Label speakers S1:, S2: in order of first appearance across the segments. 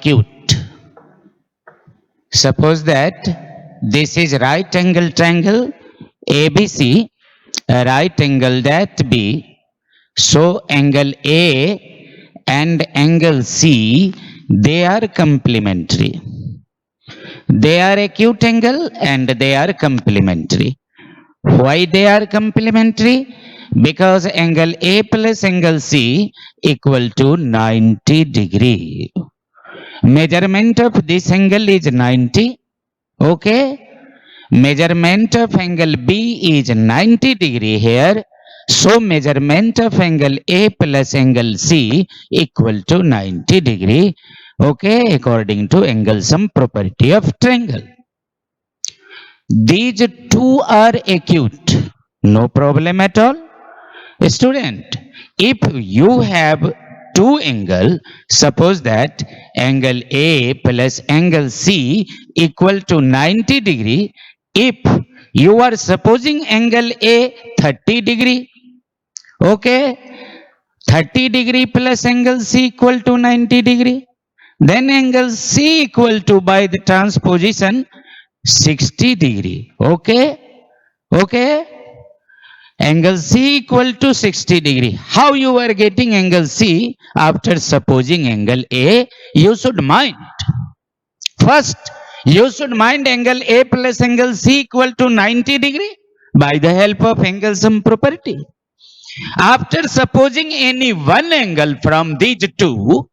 S1: acute. Suppose that this is right angle triangle ABC, right angle that B. So angle A and angle C, they are complementary. They are acute angle and they are complementary. Why they are complementary? Because angle A plus angle C equal to 90 degree. Measurement of this angle is 90. Okay. Measurement of angle B is 90 degree here. So measurement of angle A plus angle C equal to 90 degree. Okay, according to angle sum property of triangle. These two are acute. No problem at all. Student, if you have two angle, suppose that angle A plus angle C equal to 90 degree. If you are supposing angle A 30 degree, okay, 30 degree plus angle C equal to 90 degree, then angle C equal to, by the transposition, 60 degree. Okay, okay. Angle C equal to 60 degree. How you are getting angle C after supposing angle A? You should mind. First, you should mind angle A plus angle C equal to 90 degree by the help of angle sum property. After supposing any one angle from these two,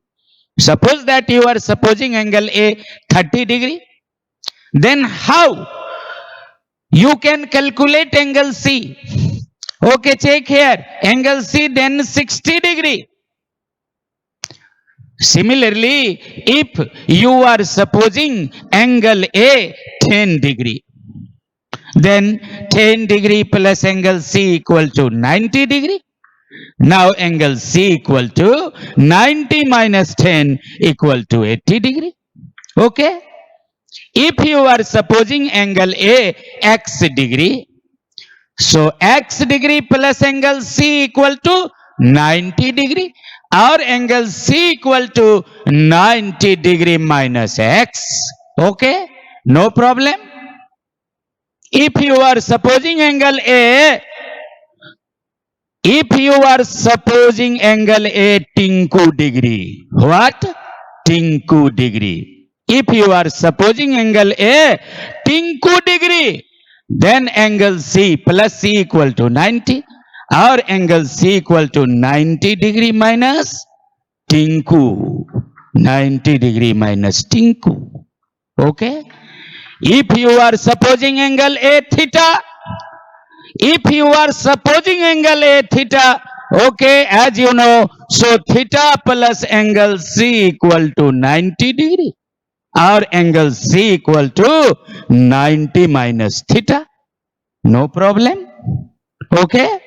S1: suppose that you are supposing angle A 30 degree, then how you can calculate angle C? Okay, check here. Angle C then 60 degree. Similarly, if you are supposing angle A 10 degree, then 10 degree plus angle C equal to 90 degree. Now angle C equal to 90 minus 10 equal to 80 degree. Okay. If you are supposing angle A x degree, so x degree plus angle C equal to 90 degree, or angle C equal to 90 degree minus x. Okay, no problem. If you are supposing angle A, if you are supposing angle A tinku degree, what? Tinku degree. If you are supposing angle A tinku degree, then angle C plus C equal to 90, or angle C equal to 90 degree minus tinku. 90 degree minus tinku. Okay. If you are supposing angle A theta, if you are supposing angle A theta, okay, as you know, so theta plus angle C equal to 90 degree. Or angle C equal to 90 minus theta. No problem. Okay.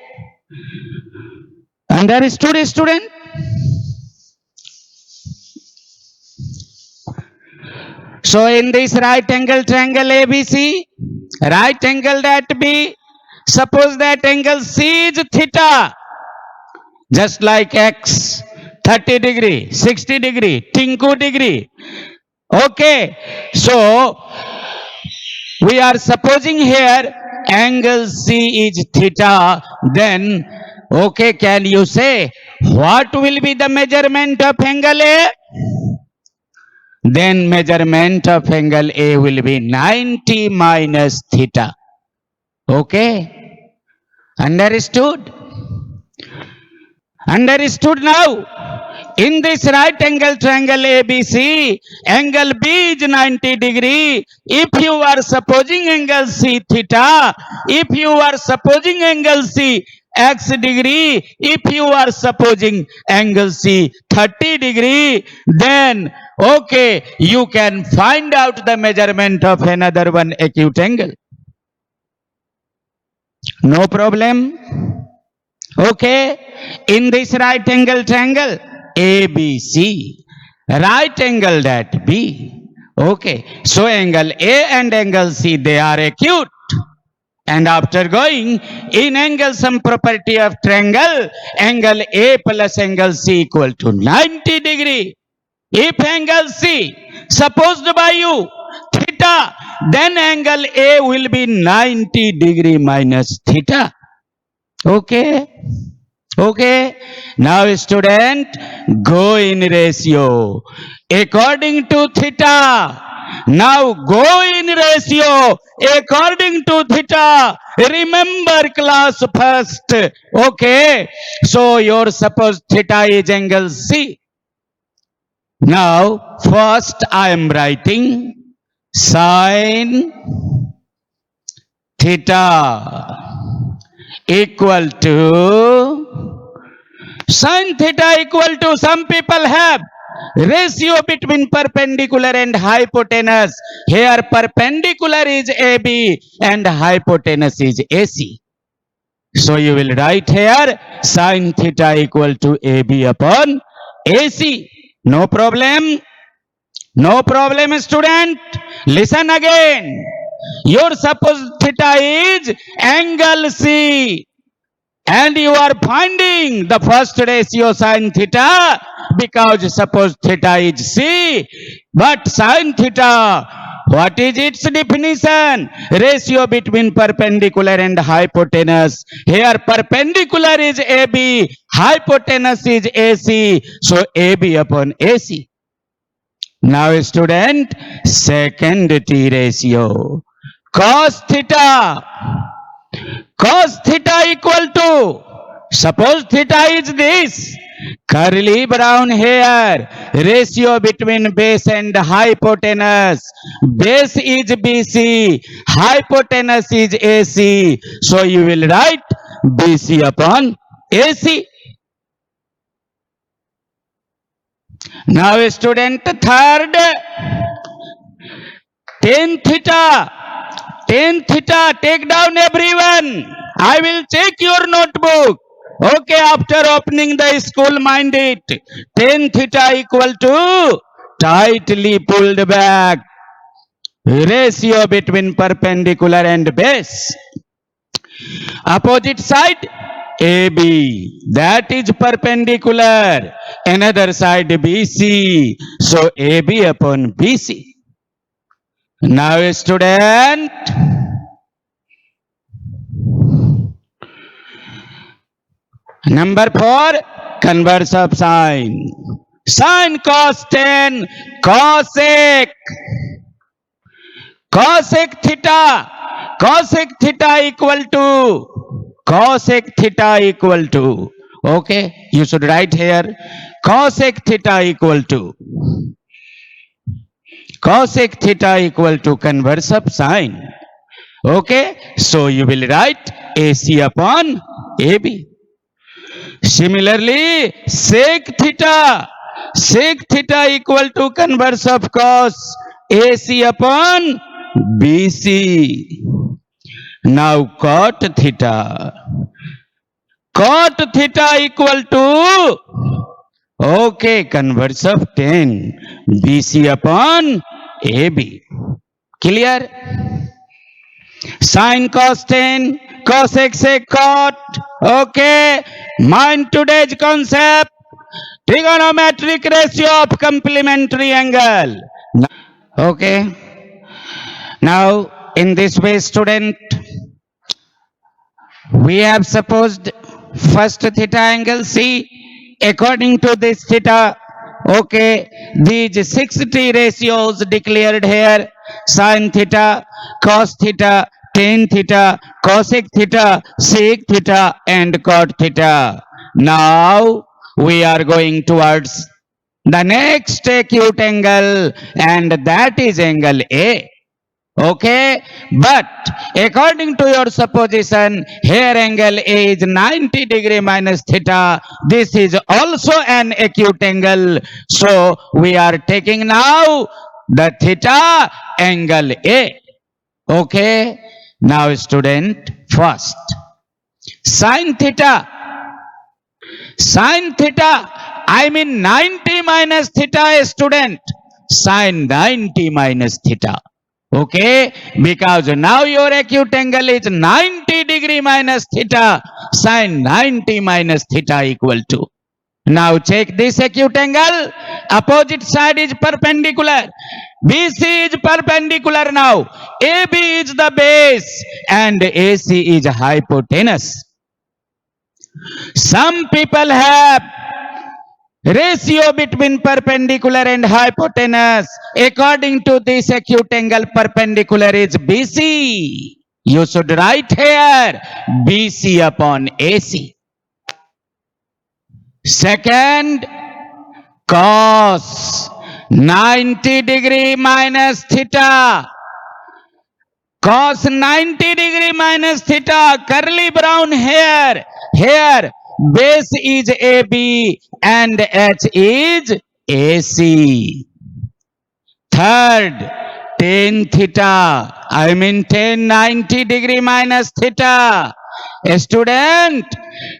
S1: Understood, student? So in this right angle triangle ABC, right angle that B, suppose that angle C is theta, just like X, 30 degree, 60 degree, tinku degree. Okay, so we are supposing here angle C is theta, then okay, can you say what will be the measurement of angle A? Then measurement of angle A will be 90 minus theta. Okay, understood? Understood now? In this right angle triangle ABC, angle B is 90 degree. If you are supposing angle C theta, if you are supposing angle C x degree, if you are supposing angle C 30 degree, then okay, you can find out the measurement of another one acute angle. No problem. Okay, in this right angle triangle ABC, right angle that B. Okay, so angle A and angle C, they are acute. And after going in angle sum property of triangle, angle A plus angle C equal to 90 degree. If angle C supposed by you theta, then angle A will be 90 degree minus theta. Okay. Okay. Now student, go in ratio according to theta. Now go in ratio according to theta. Remember class first. Okay. So your suppose theta is angle C. Now first I am writing sine theta equal to sin theta equal to, some people have ratio between perpendicular and hypotenuse. Here perpendicular is AB and hypotenuse is AC. So you will write here sin theta equal to AB upon AC. No problem. No problem, student. Listen again. Your suppose theta is angle C. And you are finding the first ratio sin theta because suppose theta is C. But sin theta, what is its definition? Ratio between perpendicular and hypotenuse. Here perpendicular is AB, hypotenuse is AC. So AB upon AC. Now student, second T ratio. Cos theta. Cos theta equal to, suppose theta is this, curly brown hair, ratio between base and hypotenuse. Base is BC, hypotenuse is AC. So you will write BC upon AC. Now student, third, tan theta. Tan theta, take down everyone. I will check your notebook. Okay, after opening the school, mind it. Tan theta equal to tightly pulled back. Ratio between perpendicular and base. Opposite side, AB. That is perpendicular. Another side, BC. So AB upon BC. Now student, number 4, converse of sine. Sine cos tan, cosec. Cosec theta. Cosec theta equal to. Cosec theta equal to. Okay, you should write here. Cosec theta equal to. Cosec theta equal to converse of sine. Okay, so you will write AC upon AB. Similarly, sec theta. Sec theta equal to converse of cos AC upon BC. Now cot theta. Cot theta equal to, okay, converse of tan BC upon AB. Clear? Sin cos tan, cosec sec cot. Okay. Mind today's concept. Trigonometric ratio of complementary angle. Okay. Now, in this way, student, we have supposed first theta angle C. According to this theta, okay, these 60 ratios declared here: sin theta, cos theta, tan theta, cosec theta, sec theta, and cot theta. Now we are going towards the next acute angle, and that is angle A. Okay, but according to your supposition, here angle A is 90 degree minus theta. This is also an acute angle. So we are taking now the theta angle A. Okay, now student, first sin theta. Sin theta, I mean 90 minus theta, student. Sin 90 minus theta. Okay, because now your acute angle is 90 degree minus theta, sin 90 minus theta equal to. Now check this acute angle. Opposite side is perpendicular. BC is perpendicular now. AB is the base and AC is hypotenuse. Some people have ratio between perpendicular and hypotenuse. According to this acute angle, perpendicular is BC. You should write here BC upon AC. Second, cos 90 degree minus theta. Cos 90 degree minus theta, curly brown hair. Here, base is AB and H is AC. Third, tan theta. I mean tan 90 degree minus theta. A student,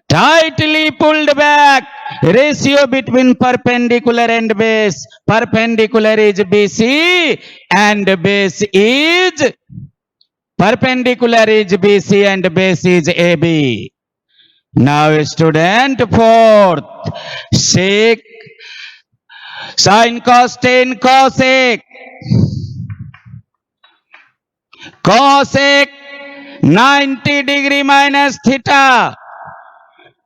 S1: tightly pulled back. Ratio between perpendicular and base. Perpendicular is BC and base is perpendicular is BC and base is AB. Now student, fourth, sec sin cos tan cosec. Cosec 90 degree minus theta.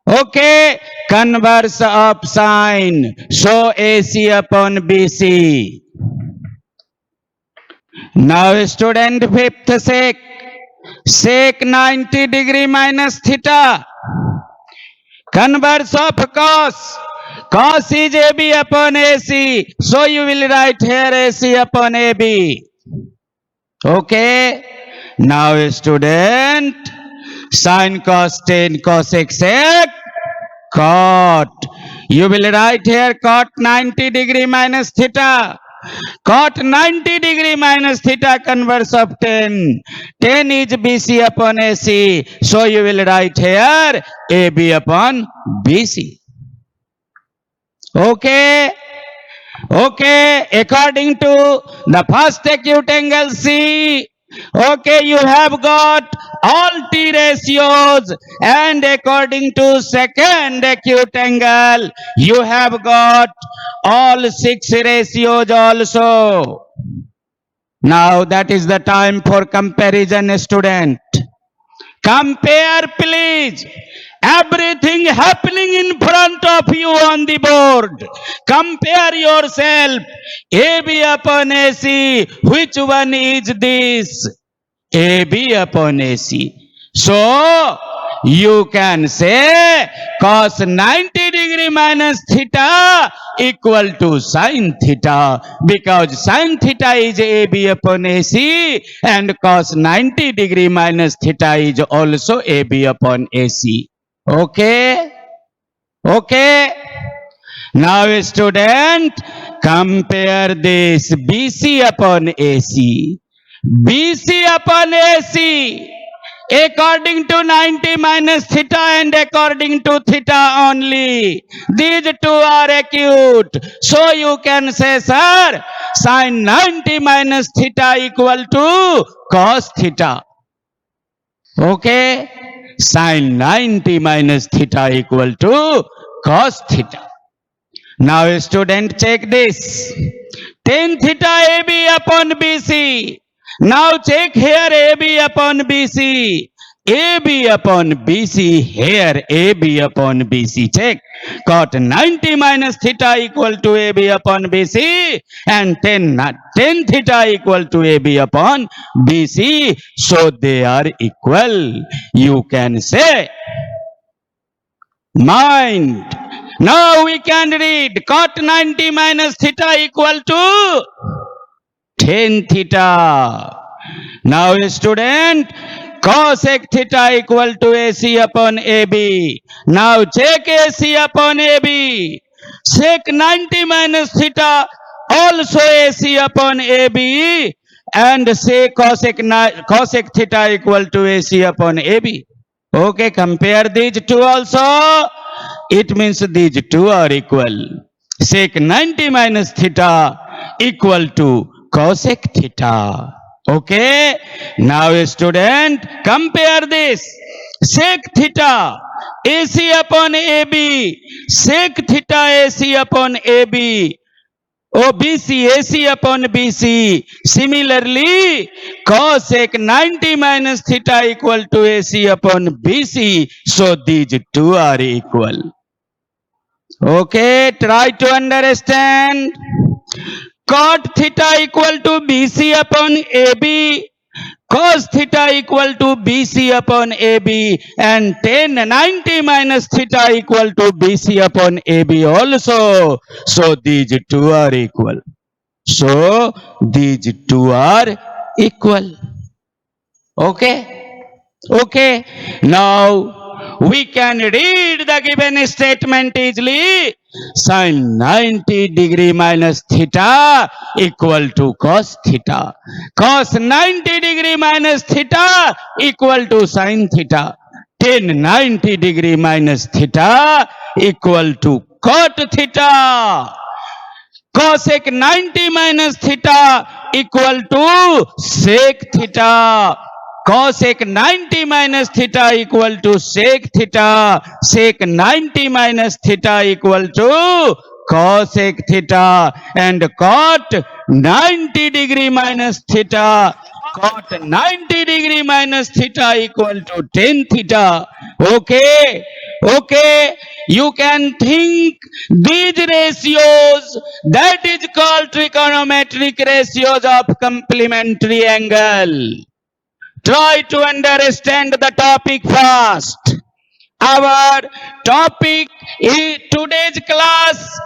S1: Okay, converse of sine. So AC upon BC. Now student, fifth sec. Sec 90 degree minus theta. Converse of cos. Cos is AB upon AC. So you will write here AC upon AB. Okay. Now student, sin cos tan cosec sec cot. You will write here cot 90 degree minus theta. Cot 90 degree minus theta, converse of tan. Tan is BC upon AC. So you will write here AB upon BC. Okay. Okay. According to the first acute angle C, okay, you have got all T ratios, and according to second acute angle, you have got all 6 ratios also. Now that is the time for comparison, student. Compare please. Everything happening in front of you on the board. Compare yourself. AB upon AC. Which one is this? AB upon AC. So, you can say cos 90 degree minus theta equal to sin theta, because sin theta is AB upon AC and cos 90 degree minus theta is also AB upon AC. Okay? Okay? Now student, compare this BC upon AC. BC upon AC according to 90 minus theta and according to theta only. These two are acute. So you can say, sir, sin 90 minus theta equal to cos theta. Okay? Sin 90 minus theta equal to cos theta. Now student, check this. Tan theta AB upon BC. Now check here AB upon BC. AB upon BC here, AB upon BC. Check. Cot 90 minus theta equal to AB upon BC and tan theta equal to AB upon BC. So they are equal. You can say mind. Now we can read cot 90 minus theta equal to tan theta. Now student, cosec theta equal to AC upon AB. Now check AC upon AB. Sec 90 minus theta also AC upon AB, and say cosec theta equal to AC upon AB. Okay, compare these two also. It means these two are equal. Sec 90 minus theta equal to cosec theta. Okay. Now student, compare this. sec theta AC upon AB, sec theta AC upon AB, OBC AC upon BC. Similarly, cosec 90 minus theta equal to AC upon BC. So these two are equal. Okay, try to understand. Cot theta equal to BC upon AB. Cos theta equal to BC upon AB, and tan 90 minus theta equal to BC upon AB also. So these two are equal. So these two are equal. Okay. Okay. Now we can read the given statement easily. Sin 90 degree minus theta equal to cos theta. Cos 90 degree minus theta equal to sin theta. Tan 90 degree minus theta equal to cot theta. Cosec 90 minus theta equal to sec theta. Cosec 90 minus theta equal to sec theta. Sec 90 minus theta equal to cosec theta. And cot 90 degree minus theta. Cot 90 degree minus theta equal to tan theta. Okay. Okay. You can think these ratios, that is called trigonometric ratios of complementary angle. Try to understand the topic first. Our topic in today's class,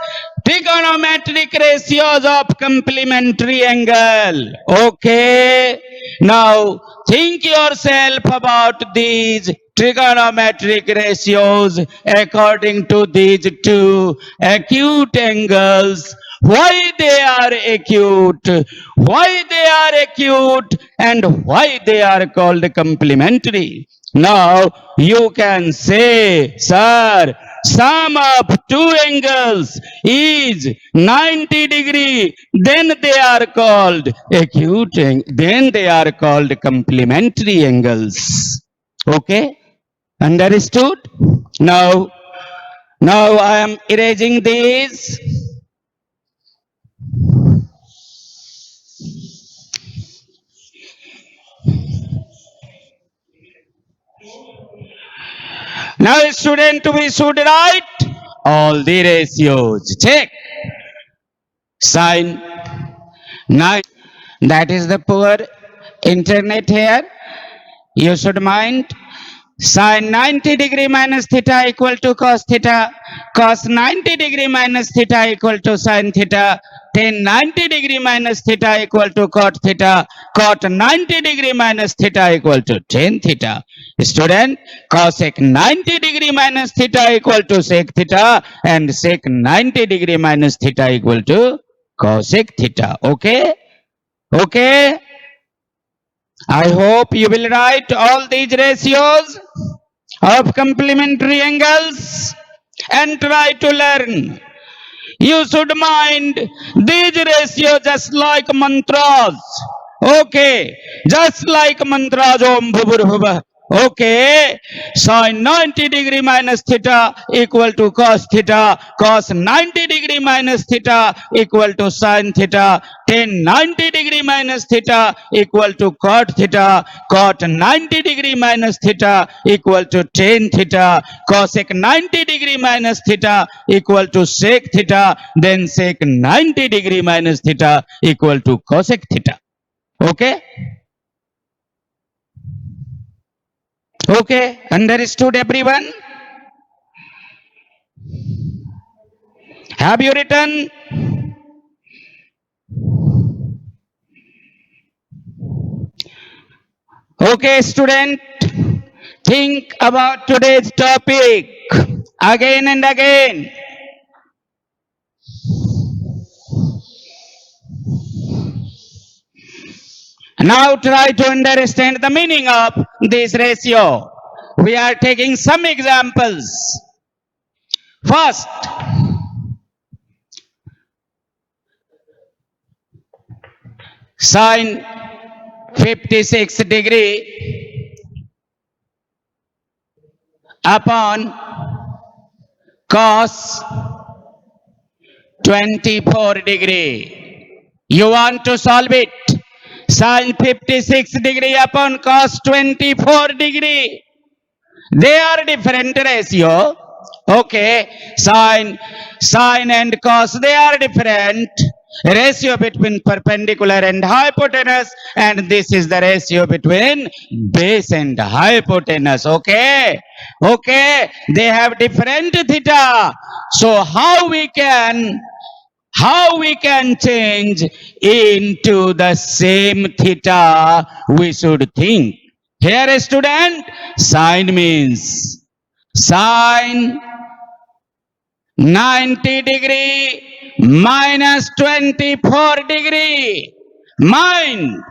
S1: trigonometric ratios of complementary angle. Okay. Now think yourself about these trigonometric ratios according to these two acute angles. Why they are acute, why they are acute, and why they are called complementary. Now you can say, sir, sum of two angles is 90 degree, then they are called acute, then they are called complementary angles. Okay, understood? Now I am erasing these. Now student, we should write all the ratios. Check. Sin 9. That is the poor internet here. You should mind. Sin 90 degree minus theta equal to cos theta. Cos 90 degree minus theta equal to sin theta. Tan 90 degree minus theta equal to cot theta. Cot 90 degree minus theta equal to tan theta. Student, cosec 90 degree minus theta equal to sec theta, and sec 90 degree minus theta equal to cosec theta. Okay? Okay? I hope you will write all these ratios of complementary angles and try to learn. You should mind these ratios just like mantras. Okay, just like mantras Om Bhuvurbhuvah. Okay, sin 90 degree minus theta equal to cos theta, cos 90 degree minus theta equal to sin theta, tan 90 degree minus theta equal to cot theta, cot 90 degree minus theta equal to tan theta, cosec 90 degree minus theta equal to sec theta, then sec 90 degree minus theta equal to cosec theta. Okay? Okay, understood everyone? Have you written? Okay, student, think about today's topic again and again. Now try to understand the meaning of this ratio. We are taking some examples. First, sin 56 degree upon cos 24 degree. You want to solve it. Sin 56 degree upon cos 24 degree. They are different ratio. Okay, sine and cos, they are different ratio between perpendicular and hypotenuse, and this is the ratio between base and hypotenuse. Okay, they have different theta. So how we can change into the same theta, we should think. Here, a student, sine means sine 90 degree minus 24 degree. Mind,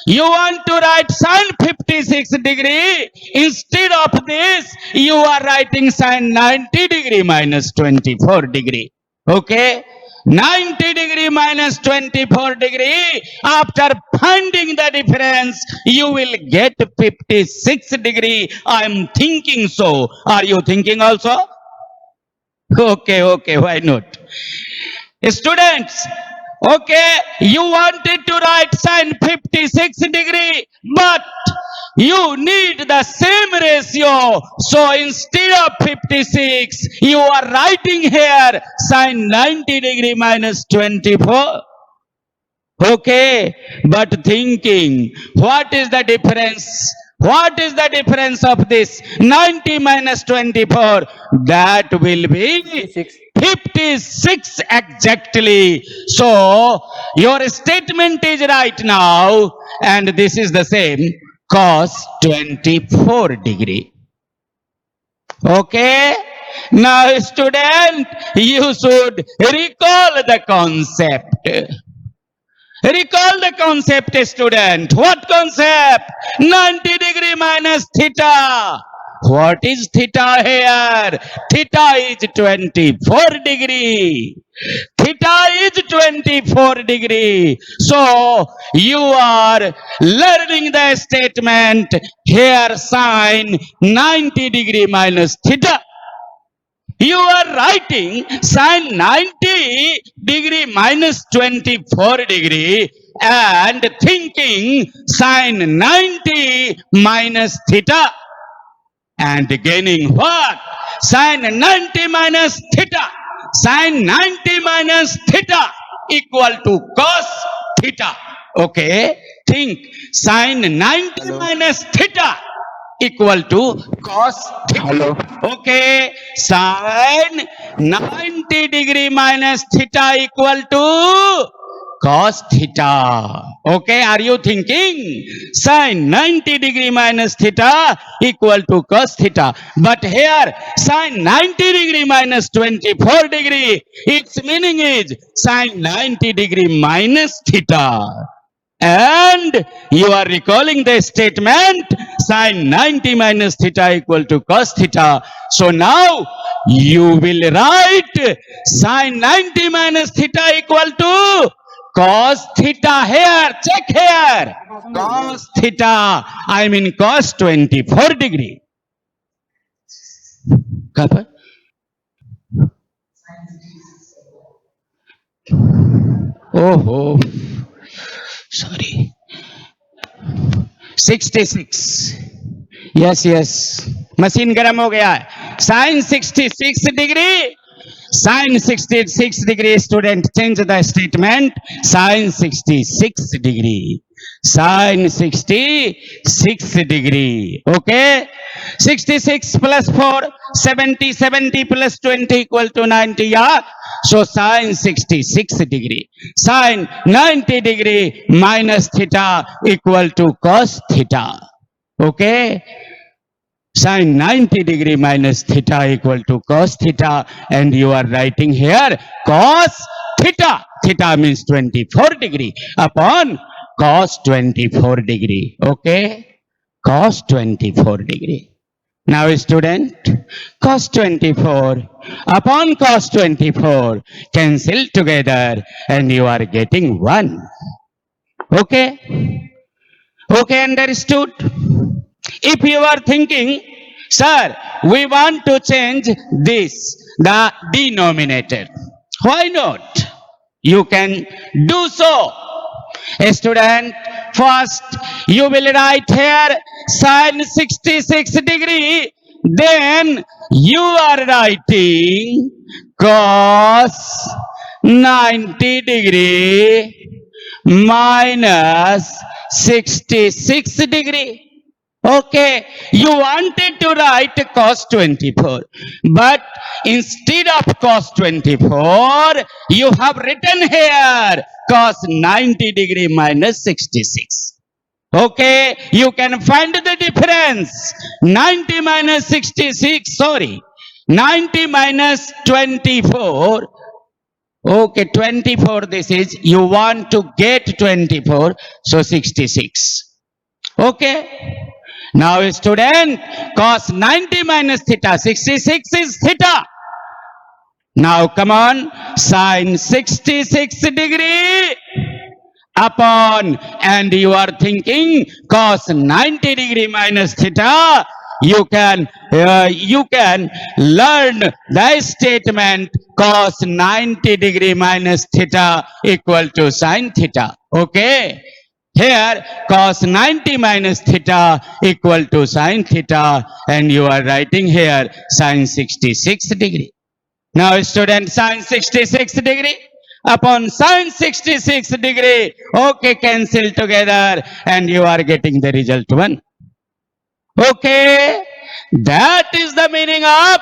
S1: you want to write sine 56 degree. Instead of this, you are writing sine 90 degree minus 24 degree. Okay? 90 degree minus 24 degree. After finding the difference, you will get 56 degree. I am thinking so. Are you thinking also? Okay, why not? Students, okay, you wanted to write sine 56 degree, but you need the same ratio. So instead of 56, you are writing here sine 90 degree minus 24. Okay, but thinking, what is the difference? What is the difference of this 90 minus 24? That will be 56 exactly. So your statement is right now, and this is the same cos 24 degree. Okay, now student, you should recall the concept. Recall the concept, student. What concept? 90 degree minus theta. What is theta here? Theta is 24 degree. Theta is 24 degree. So you are learning the statement here, sine 90 degree minus theta. You are writing sine 90 degree minus 24 degree and thinking sine 90 minus theta and gaining what? Sine 90 minus theta. Sine 90 minus theta equal to cos theta. Okay, think sine 90 minus theta equal to cos theta.
S2: Hello.
S1: Okay, sine 90 degree minus theta equal to cos theta. Okay, are you thinking? Sine 90 degree minus theta equal to cos theta. But here, sine 90 degree minus 24 degree, its meaning is sine 90 degree minus theta. And you are recalling the statement sine 90 minus theta equal to cos theta. So now you will write sine 90 minus theta equal to cos theta here. Check here. Cos theta. I mean cos 24 degree. Kappa? Oh. Sorry. 66. Yes. Machine गर्म हो गया है. Sin 66 degree. Sin 66 degree, student, change the statement. Sin 66 degree. Sin 66 degree. Okay. 66 plus 4, 70. 70 plus 20 equal to 90. Yeah. So sin 66 degree. Sin 90 degree minus theta equal to cos theta. Okay. Sin 90 degree minus theta equal to cos theta, and you are writing here cos theta. Theta means 24 degree upon cos 24 degree. Okay, cos 24 degree. Now student, cos 24 upon cos 24 cancel together and you are getting 1. Okay, understood? If you are thinking, sir, we want to change this, the denominator. Why not? You can do so. Student, first you will write here sin 66 degree. Then you are writing cos 90 degree minus 66 degree. Okay, you wanted to write cos 24, but instead of cos 24, you have written here cos 90 degree minus 66. Okay, you can find the difference. 90 minus 66, sorry, 90 minus 24. Okay, 24 this is, you want to get 24, so 66. Okay. Now student, cos 90 minus theta, 66 is theta. Now come on, sin 66 degree upon, and you are thinking cos 90 degree minus theta. You can learn the statement cos 90 degree minus theta equal to sin theta. Okay. Here cos 90 minus theta equal to sin theta, and you are writing here sin 66 degree. Now student, sin 66 degree upon sin 66 degree, okay, cancel together and you are getting the result 1. Okay, that is the meaning of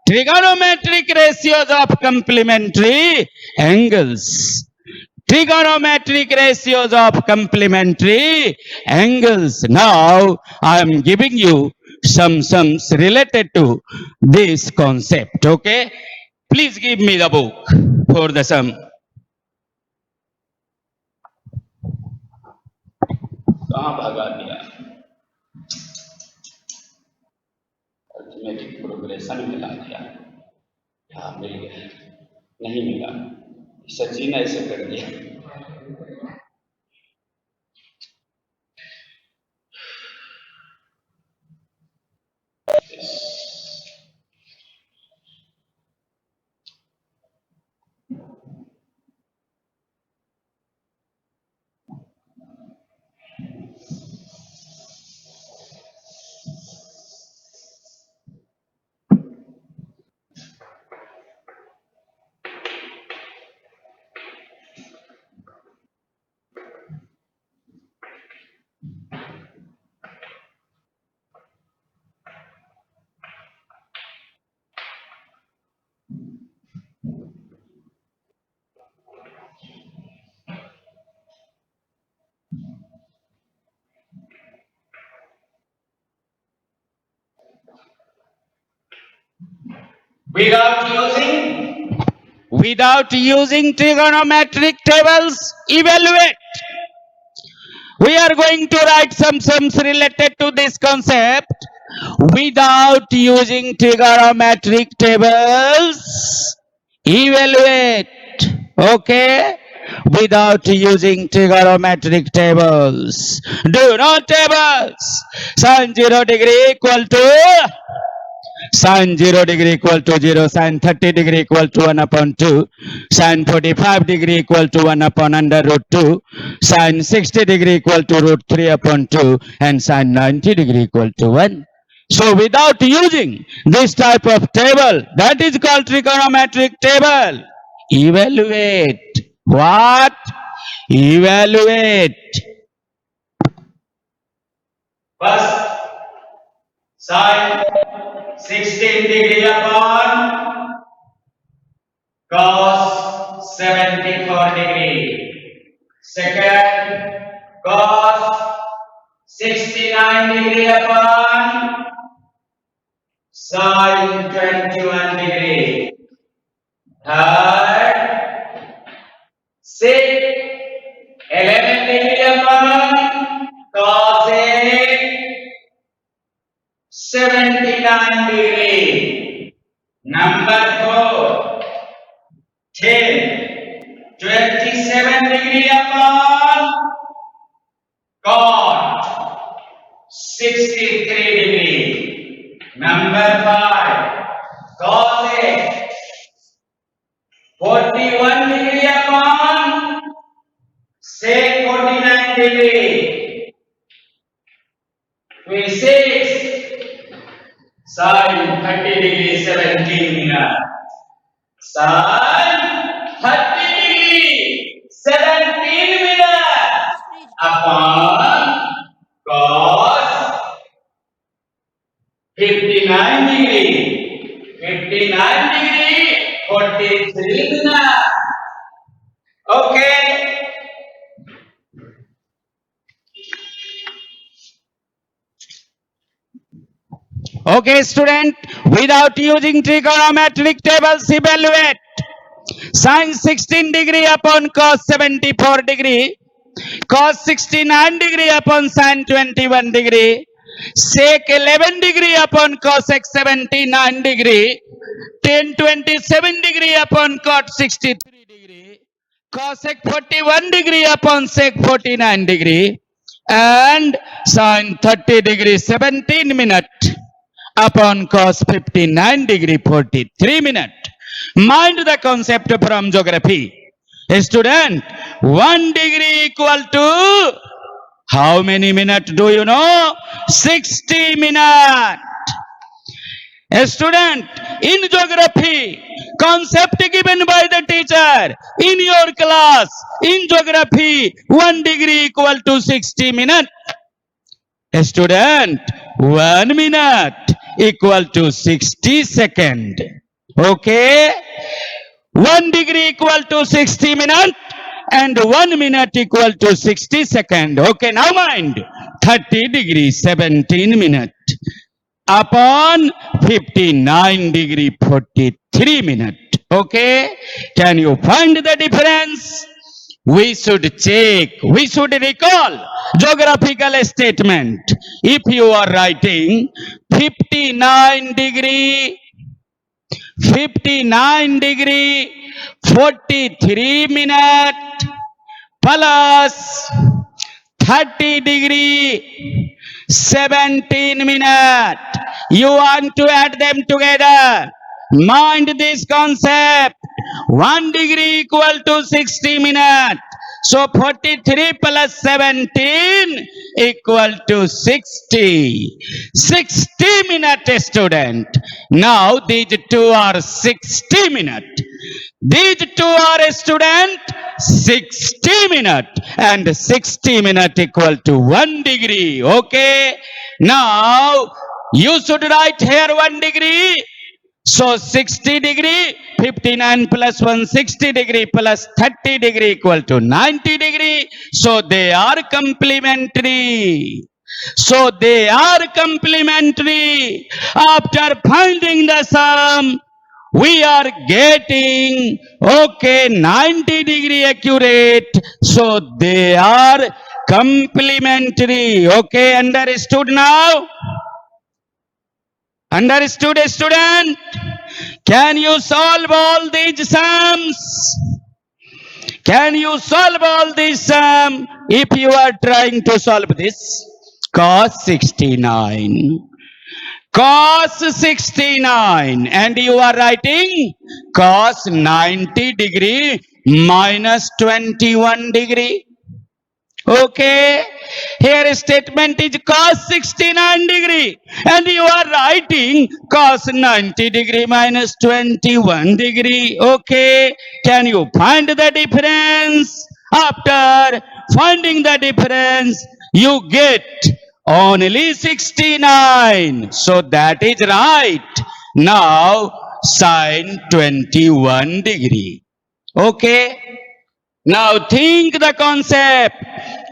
S1: trigonometric ratios of complementary angles. Trigonometric ratios of complementary angles. Now, I am giving you some sums related to this concept. Okay? Please give me the book for the sum. कहाँ भगा दिया? Arithmetic progression मिला दिया, हाँ मिल गया, नहीं मिला, सचिन ऐसे कर दिया. Without using trigonometric tables, evaluate. We are going to write some sums related to this concept without using trigonometric tables. Evaluate. Okay? Without using trigonometric tables. Do not tables. Sin 0 degree equal to sin 0 degree equal to 0, sin 30 degree equal to 1 upon 2, sin 45 degree equal to 1 upon under root 2, sin 60 degree equal to root 3 upon 2, and sin 90 degree equal to 1. So without using this type of table, that is called trigonometric table. Evaluate. What? Evaluate. First, sin 16 degree upon cos 74 degree. Second, cos 69 degree upon sin 21 degree. Third, sec 11 degree upon cos 79 degree. Number 4, 27 degree upon cot 63 degree. Number 5. Cos A 41 degree upon sec 49 degree. 6 sin 30 degree 17 minutes. Sin 30 degree 17 minutes upon cos 59 degree 43 minutes. Okay. Okay, student, without using trigonometric tables, evaluate sin 16 degree upon cos 74 degree, cos 69 degree upon sin 21 degree, sec 11 degree upon cosec 79 degree, tan 27 degree upon cot 63 degree, cosec 41 degree upon sec 49 degree, and sin 30 degree 17 minute upon cos 59 degree 43 minute. Mind the concept from geography. A student, 1 degree equal to how many minutes do you know? 60 minutes. A student, in geography, concept given by the teacher in your class, in geography, 1 degree equal to 60 minutes. A student, 1 minute equal to 60 seconds. Okay? 1 degree equal to 60 minutes and 1 minute equal to 60 seconds. Okay, now mind. 30 degree 17 minutes upon 59 degree 43 minutes. Okay? Can you find the difference? We should check, we should recall geographical statement. If you are writing 59 degree 43 minute plus 30 degree 17 minute, you want to add them together. Mind this concept. 1 degree equal to 60 minutes. So 43 plus 17 equal to 60. 60 minute, student. Now these two are 60 minutes. These two are, student, 60 minutes, and 60 minutes equal to 1 degree. Okay. Now you should write here 1 degree. So 60 degree, 59 plus 1, 60 degree plus 30 degree equal to 90 degree. So they are complementary. So they are complementary. After finding the sum, we are getting, okay, 90 degree accurate. So they are complementary. Okay, understood now? Understood, student? Can you solve all these sums? Can you solve all these sums? If you are trying to solve this, cos 69. Cos 69, and you are writing cos 90 degree minus 21 degree. Okay, here statement is cos 69 degree, and you are writing cos 90 degree minus 21 degree. Okay, can you find the difference? After finding the difference, you get only 69. So that is right. Now sin 21 degree. Okay. Now think the concept.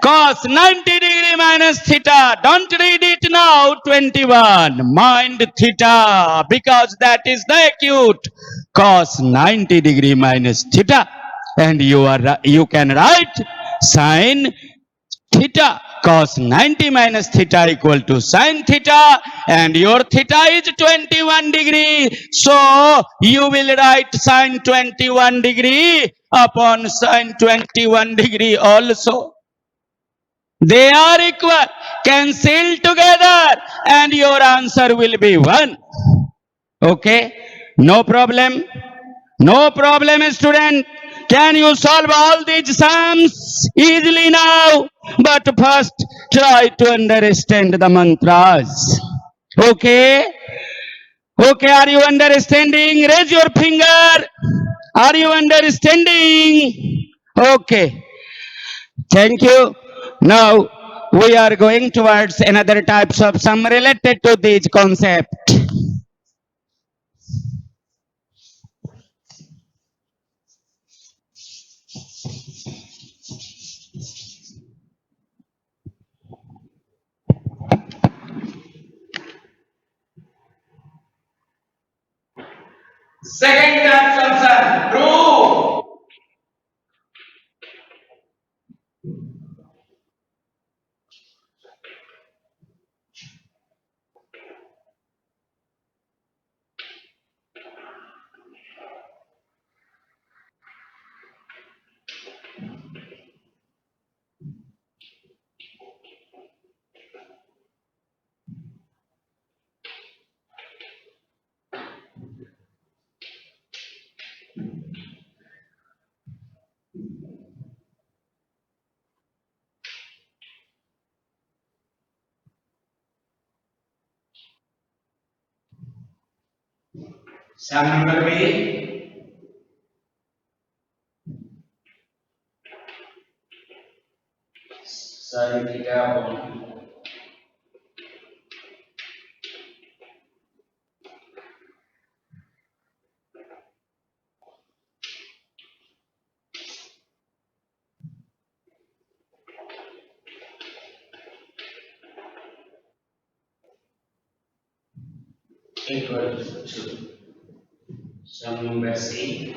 S1: Cos 90 degree minus theta. Don't read it now. 21. Mind theta, because that is the acute. Cos 90 degree minus theta. And you can write sin theta. Cos 90 minus theta equal to sin theta, and your theta is 21 degree. So you will write sin 21 degree upon sin 21 degree also. They are equal. Cancel together and your answer will be 1. Okay? No problem. No problem, student. Can you solve all these sums easily now? But first, try to understand the mantras. Okay? Okay, are you understanding? Raise your finger. Are you understanding? Okay. Thank you. Now, we are going towards another types of sum related to this concept. Second types of sum. Prove. Sum number B. Sin theta upon equal to sum number C.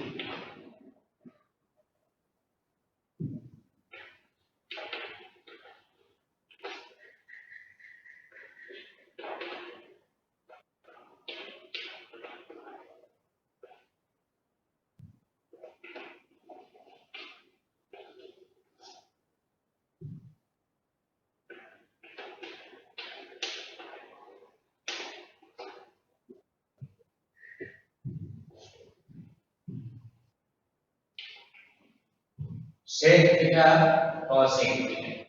S1: Sec theta cosec theta.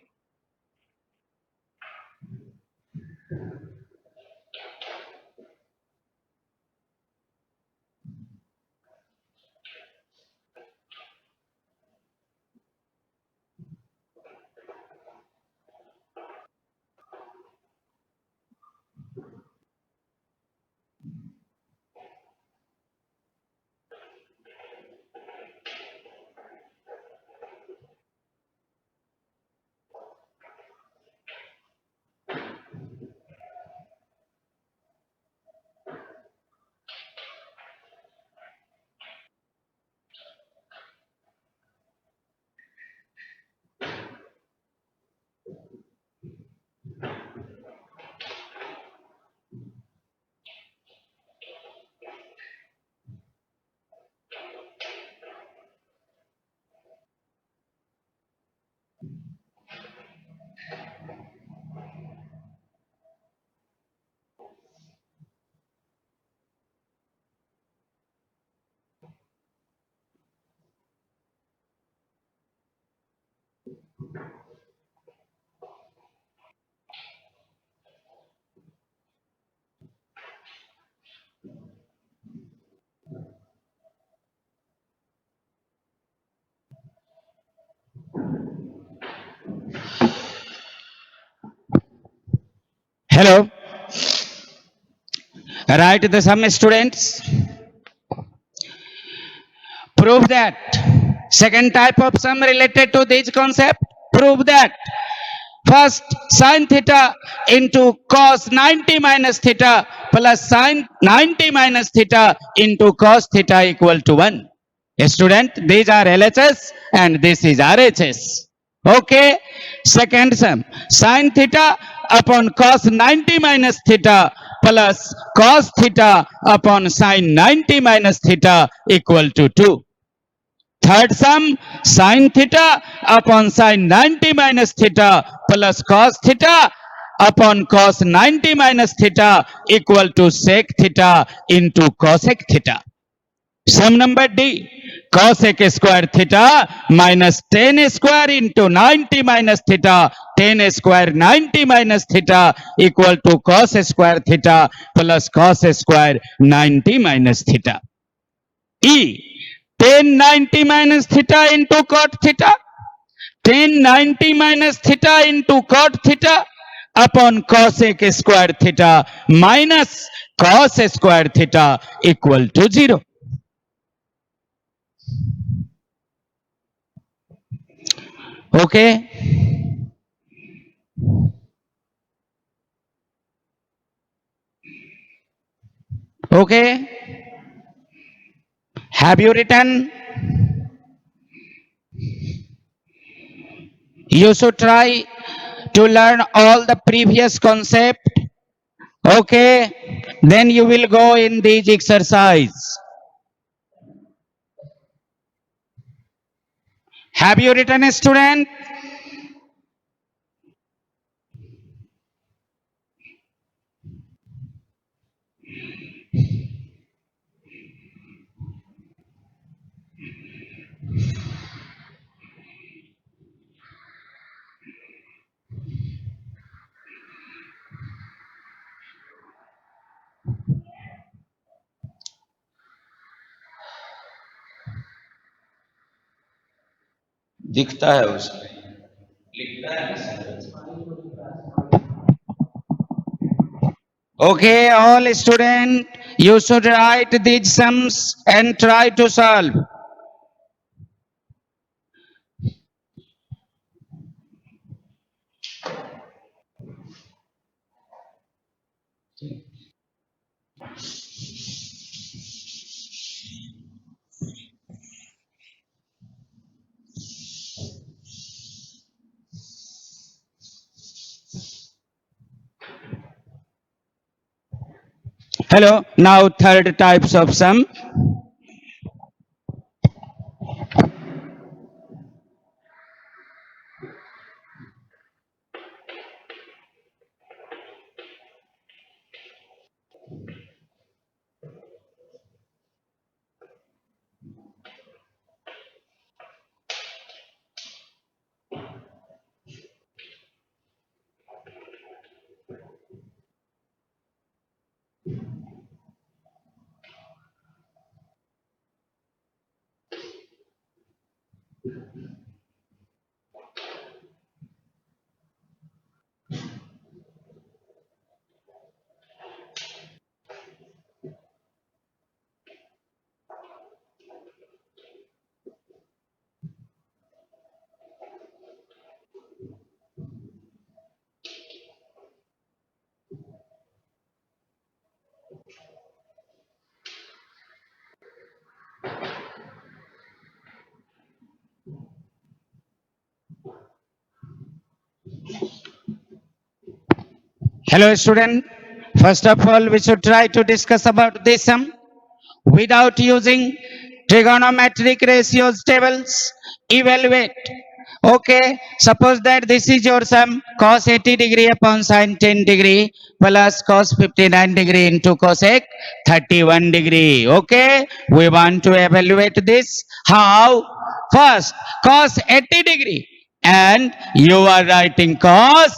S1: Hello. Write the sum, students. Prove that. Second type of sum related to this concept. Prove that. First, sin theta into cos 90 minus theta plus sin 90 minus theta into cos theta equal to 1. Student, these are LHS and this is RHS. Okay. Second sum, sin theta upon cos 90 minus theta plus cos theta upon sin 90 minus theta equal to 2. Third sum, sin theta upon sin 90 minus theta plus cos theta upon cos 90 minus theta equal to sec theta into cosec theta. Sum number D, cosec square theta minus tan square into 90 minus theta, tan square 90 minus theta equal to cos square theta plus cos square 90 minus theta. E, tan 90 minus theta into cot theta, tan 90 minus theta into cot theta upon cosec square theta minus cos square theta equal to 0. Okay. Okay. Have you written? You should try to learn all the previous concept. Okay. Then you will go in these exercise. Have you written, a student? दिखता है उसमें, लिखता है. Okay, all student, you should write these sums and try to solve. Hello, now third types of sum. Hello, student. First of all, we should try to discuss about this sum without using trigonometric ratios tables. Evaluate. Okay, suppose that this is your sum cos 80 degree upon sin 10 degree plus cos 59 degree into cosec 31 degree. Okay, we want to evaluate this. How? First, cos 80 degree, and you are writing cos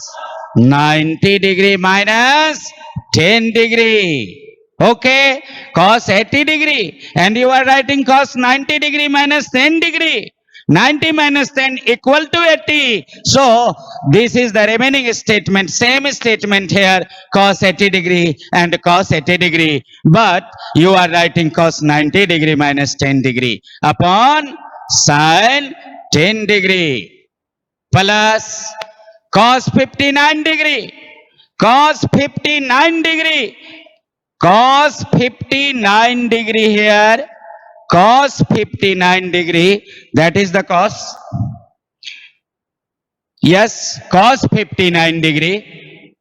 S1: 90 degree minus 10 degree. Okay, cos 80 degree, and you are writing cos 90 degree minus 10 degree. 90 minus 10 equal to 80. So this is the remaining statement, same statement here, cos 80 degree and cos 80 degree. But you are writing cos 90 degree minus 10 degree upon sin 10 degree plus cos 59 degree, cos 59 degree, cos 59 degree here, cos 59 degree, that is the cos. Yes, cos 59 degree,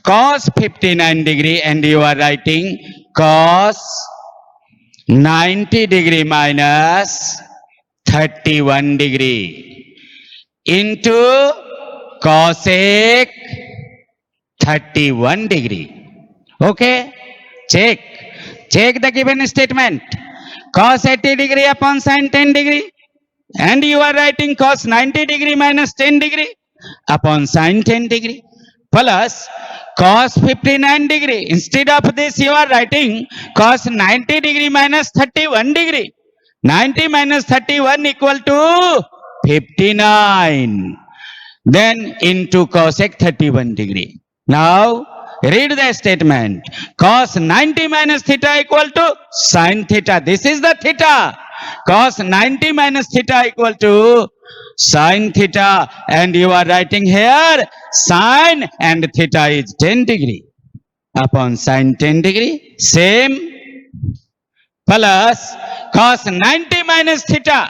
S1: cos 59 degree, and you are writing cos 90 degree minus 31 degree into cosec 31 degree. Okay, check the given statement. Cos 80 degree upon sin 10 degree, and you are writing cos 90 degree minus 10 degree upon sin 10 degree plus cos 59 degree. Instead of this, you are writing cos 90 degree minus 31 degree. 90 minus 31 equal to 59. Then into cosec 31 degree. Now read the statement. Cos 90 minus theta equal to sin theta. This is the theta. Cos 90 minus theta equal to sin theta, and you are writing here sin and theta is 10 degree upon sin 10 degree. Same plus cos 90 minus theta.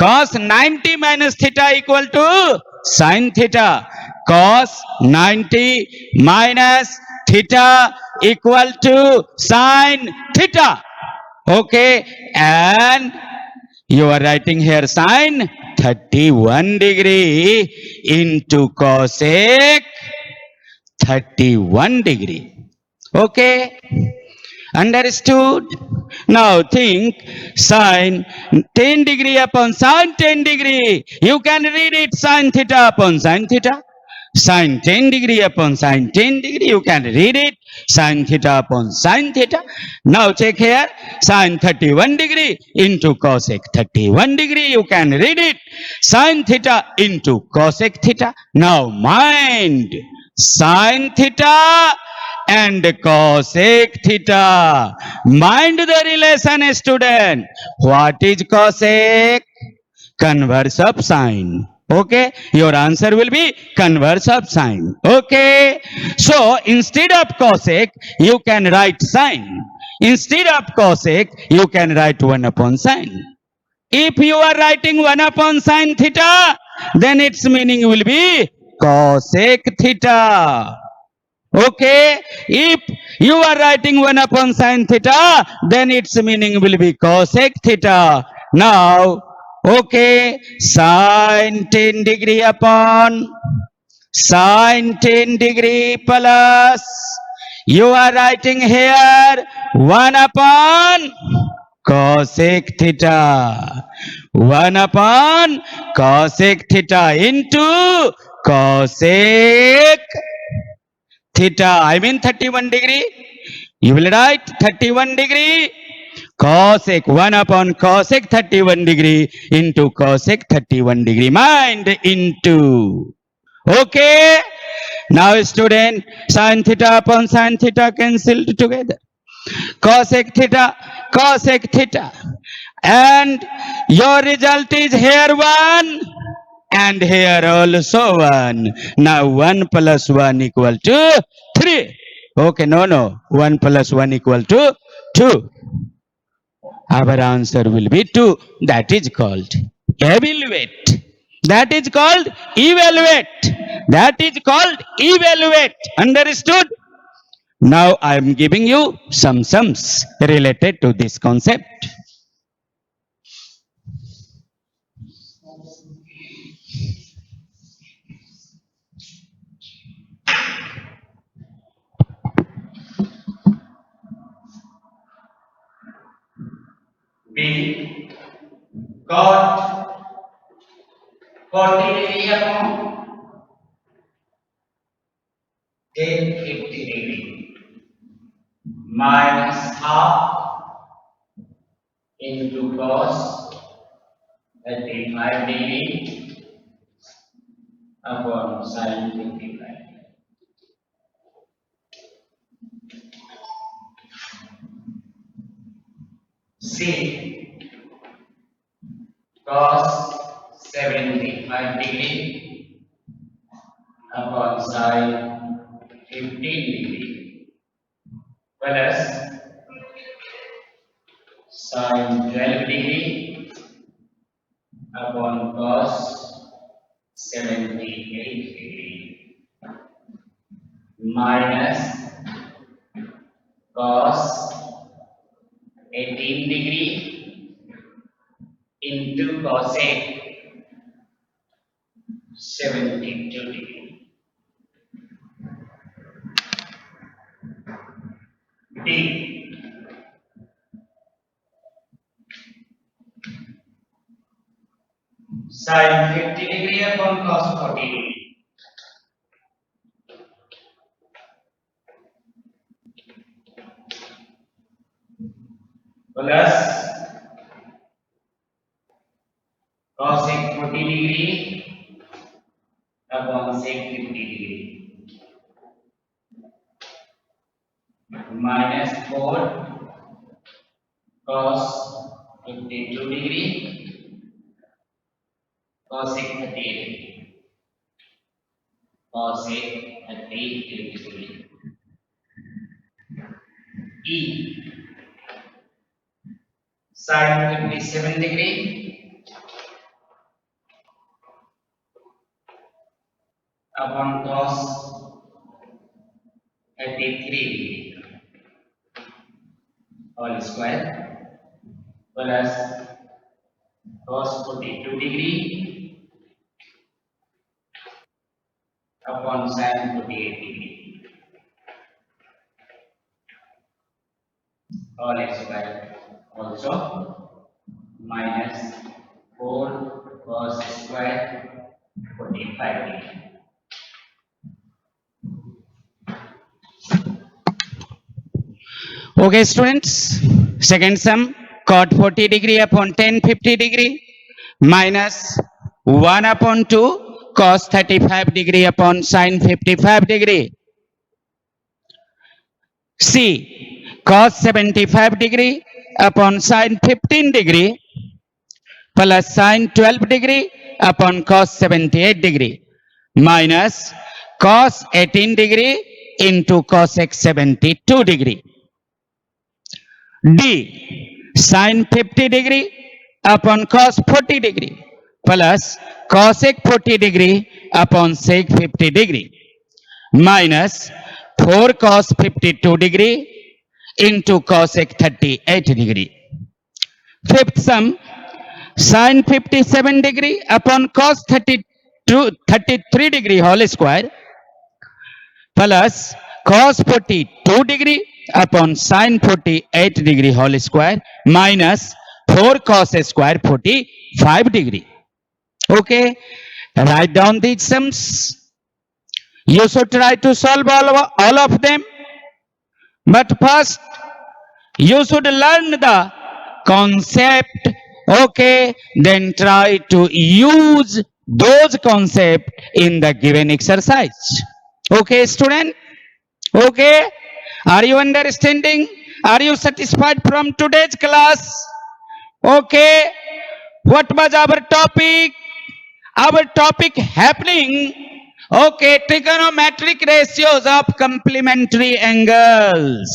S1: Cos 90 minus theta equal to sin theta. Cos 90 minus theta equal to sin theta. Okay, and you are writing here sin 31 degree into cosec 31 degree. Okay, understood? Now think sin 10 degree upon sin 10 degree. You can read it sin theta upon sin theta. Sin 10 degree upon sin 10 degree. You can read it sin theta upon sin theta. Now check here. Sin 31 degree into cosec 31 degree. You can read it sin theta into cosec theta. Now mind sin theta and cosec theta. Mind the relation, student. What is cosec? Converse of sine. Okay, your answer will be converse of sine. Okay, so instead of cosec, you can write sine. Instead of cosec, you can write 1 upon sine. If you are writing 1 upon sine theta, then its meaning will be cosec theta. Okay, if you are writing 1 upon sine theta, then its meaning will be cosec theta. Now, okay, sine 10 degree upon sine 10 degree plus, you are writing here 1 upon cosec theta. 1 upon cosec theta into cosec theta, I mean 31 degree. You will write 31 degree cosec 1 upon cosec 31 degree into cosec 31 degree. Mind into. Okay. Now student, sin theta upon sin theta cancelled together. Cosec theta. And your result is here 1. And here also 1. Now 1 plus 1 equal to 3. Okay, no. 1 plus 1 equal to 2. Our answer will be 2. That is called evaluate. That is called evaluate. That is called evaluate. Understood? Now I am giving you some sums related to this concept. We got 40 degree upon then 50 degree minus half into cos 35 degree upon sin 55. See cos 75 degree upon sin 15 degree plus sin 12 degree upon cos 78 degree minus cos 18 degree into cosec 72 degree. D. Sin 50 degree upon cos 40 degree. Plus cosec 40 degree upon sec 50 degree. Minus 4 cos 52 degree cosec 30 degree. Cosec 30 degree. E. Sin 57 degree upon cos 33 degree all square plus cos 42 degree upon sin 48 degree all square also minus 4 cos square 45 degree. Okay, students. Second sum, cot 40 degree upon tan 50 degree minus 1 upon 2 cos 35 degree upon sin 55 degree. C. Cos 75 degree upon sin 15 degree plus sin 12 degree upon cos 78 degree minus cos 18 degree into cosec 72 degree. D. Sin 50 degree upon cos 40 degree plus cosec 40 degree upon sec 50 degree minus 4 cos 52 degree into cosec 38 degree. Fifth sum, sin 57 degree upon cos 33 degree whole square plus cos 42 degree upon sin 48 degree whole square minus 4 cos square 45 degree. Okay, write down these sums. You should try to solve all of them, but first you should learn the concept. Okay, then try to use those concepts in the given exercise. Okay, student? Okay, are you understanding? Are you satisfied from today's class? Okay, what was our topic? Our topic happening, okay, trigonometric ratios of complementary angles.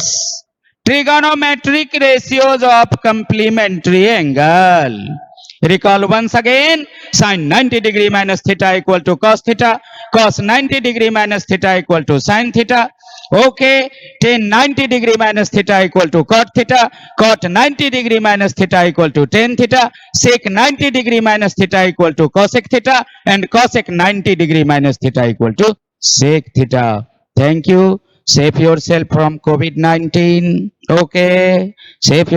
S1: Trigonometric ratios of complementary angle. Recall once again, sin 90 degree minus theta equal to cos theta, cos 90 degree minus theta equal to sin theta. Okay, tan 90 degree minus theta equal to cot theta, cot 90 degree minus theta equal to tan theta, sec 90 degree minus theta equal to cosec theta, and cosec 90 degree minus theta equal to sec theta. Thank you. Save yourself from COVID-19. Okay, save your